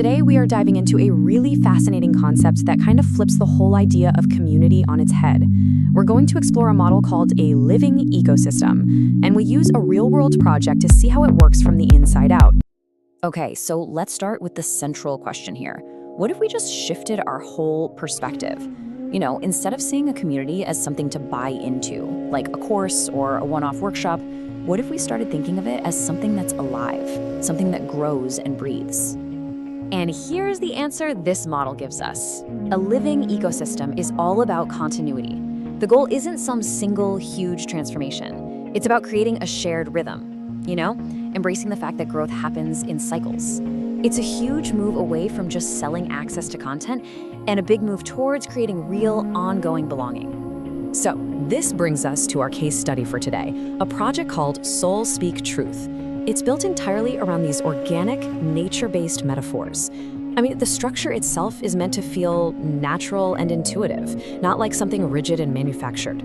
Today we are diving into a really fascinating concept that kind of flips the whole idea of community on its head. We're going to explore a model called a living ecosystem, and we use a real-world project to see how it works from the inside out. Okay, so let's start with the central question here. What if we just shifted our whole perspective? Instead of seeing a community as something to buy into, like a course or a one-off workshop, what if we started thinking of it as something that's alive, something that grows and breathes? And here's the answer this model gives us. A living ecosystem is all about continuity. The goal isn't some single, huge transformation. It's about creating a shared rhythm, embracing the fact that growth happens in cycles. It's a huge move away from just selling access to content and a big move towards creating real, ongoing belonging. So, this brings us to our case study for today, a project called Soul Speak Truth. It's built entirely around these organic, nature-based metaphors. The structure itself is meant to feel natural and intuitive, not like something rigid and manufactured.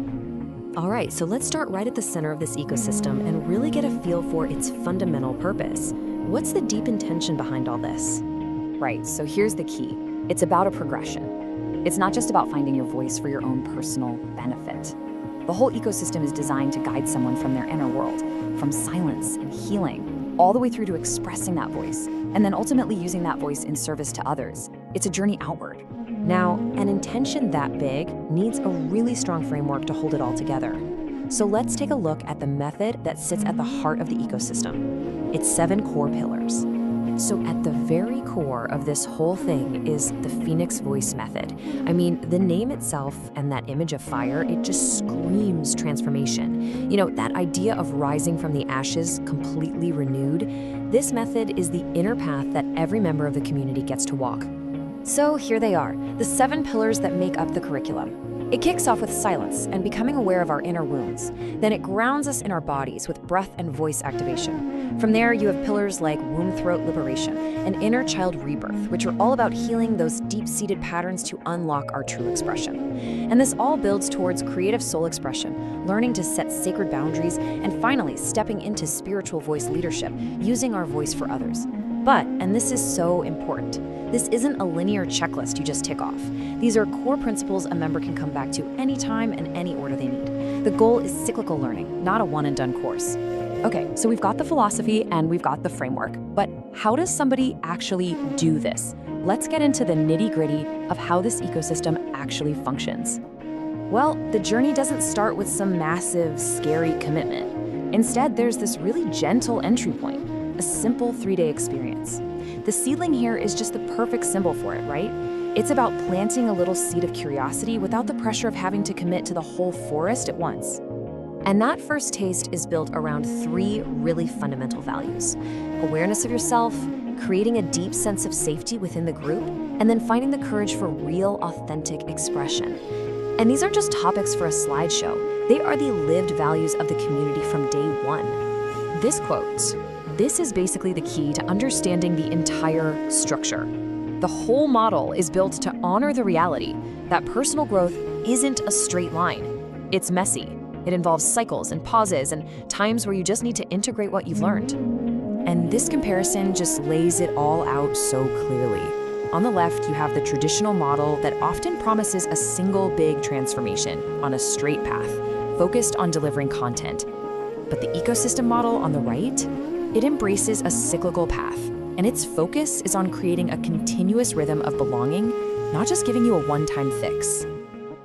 All right, so let's start right at the center of this ecosystem and really get a feel for its fundamental purpose. What's the deep intention behind all this? Right, so here's the key. It's about a progression. It's not just about finding your voice for your own personal benefit. The whole ecosystem is designed to guide someone from their inner world, from silence and healing, all the way through to expressing that voice, and then ultimately using that voice in service to others. It's a journey outward. Now, an intention that big needs a really strong framework to hold it all together. So let's take a look at the method that sits at the heart of the ecosystem. It's 7 core pillars. So at the very core of this whole thing is the Phoenix Voice method. The name itself and that image of fire, it just screams transformation. That idea of rising from the ashes completely renewed. This method is the inner path that every member of the community gets to walk. So here they are, the 7 pillars that make up the curriculum. It kicks off with silence and becoming aware of our inner wounds. Then it grounds us in our bodies with breath and voice activation. From there, you have pillars like womb-throat liberation and inner child rebirth, which are all about healing those deep-seated patterns to unlock our true expression. And this all builds towards creative soul expression, learning to set sacred boundaries, and finally stepping into spiritual voice leadership, using our voice for others. But, and this is so important, this isn't a linear checklist you just tick off. These are core principles a member can come back to anytime and any order they need. The goal is cyclical learning, not a one-and-done course. Okay, so we've got the philosophy and we've got the framework, but how does somebody actually do this? Let's get into the nitty-gritty of how this ecosystem actually functions. Well, the journey doesn't start with some massive, scary commitment. Instead, there's this really gentle entry point, a simple 3-day experience. The seedling here is just the perfect symbol for it, right? It's about planting a little seed of curiosity without the pressure of having to commit to the whole forest at once. And that first taste is built around 3 really fundamental values: awareness of yourself, creating a deep sense of safety within the group, and then finding the courage for real, authentic expression. And these aren't just topics for a slideshow. They are the lived values of the community from day one. This quote, "This is basically the key to understanding the entire structure." The whole model is built to honor the reality that personal growth isn't a straight line. It's messy. It involves cycles and pauses and times where you just need to integrate what you've learned. And this comparison just lays it all out so clearly. On the left, you have the traditional model that often promises a single big transformation on a straight path, focused on delivering content. But the ecosystem model on the right, it embraces a cyclical path, and its focus is on creating a continuous rhythm of belonging, not just giving you a one-time fix.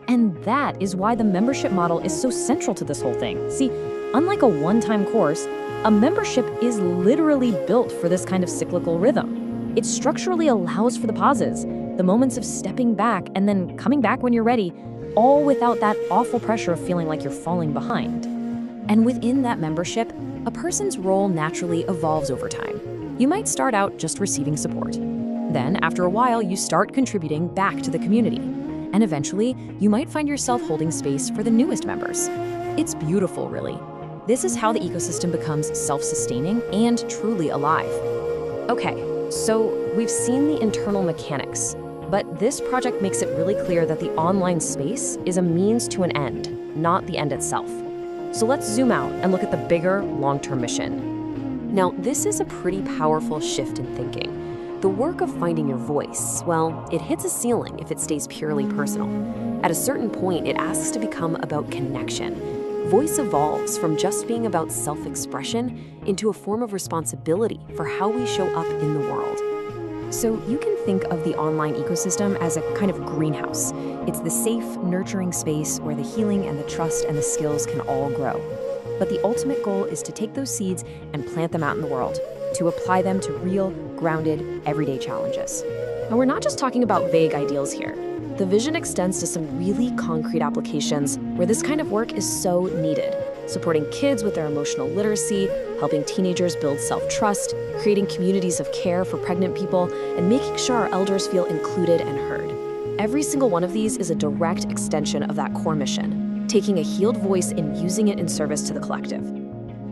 And that is why the membership model is so central to this whole thing. See, unlike a one-time course, a membership is literally built for this kind of cyclical rhythm. It structurally allows for the pauses, the moments of stepping back and then coming back when you're ready, all without that awful pressure of feeling like you're falling behind. And within that membership, a person's role naturally evolves over time. You might start out just receiving support. Then, after a while, you start contributing back to the community. And eventually, you might find yourself holding space for the newest members. It's beautiful, really. This is how the ecosystem becomes self-sustaining and truly alive. Okay, so we've seen the internal mechanics, but this project makes it really clear that the online space is a means to an end, not the end itself. So let's zoom out and look at the bigger, long-term mission. Now, this is a pretty powerful shift in thinking. The work of finding your voice, well, it hits a ceiling if it stays purely personal. At a certain point, it asks to become about connection. Voice evolves from just being about self-expression into a form of responsibility for how we show up in the world. So you can think of the online ecosystem as a kind of greenhouse. It's the safe, nurturing space where the healing and the trust and the skills can all grow. But the ultimate goal is to take those seeds and plant them out in the world, to apply them to real, grounded, everyday challenges. And we're not just talking about vague ideals here. The vision extends to some really concrete applications where this kind of work is so needed, supporting kids with their emotional literacy, helping teenagers build self-trust, creating communities of care for pregnant people, and making sure our elders feel included and heard. Every single one of these is a direct extension of that core mission, taking a healed voice and using it in service to the collective.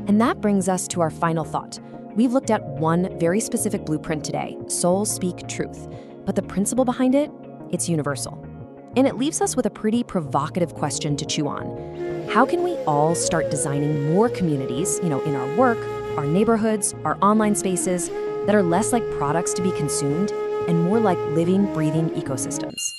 And that brings us to our final thought. We've looked at one very specific blueprint today, Soul Speak Truth, but the principle behind it, it's universal. And it leaves us with a pretty provocative question to chew on. How can we all start designing more communities, in our work, our neighborhoods, our online spaces, that are less like products to be consumed and more like living, breathing ecosystems?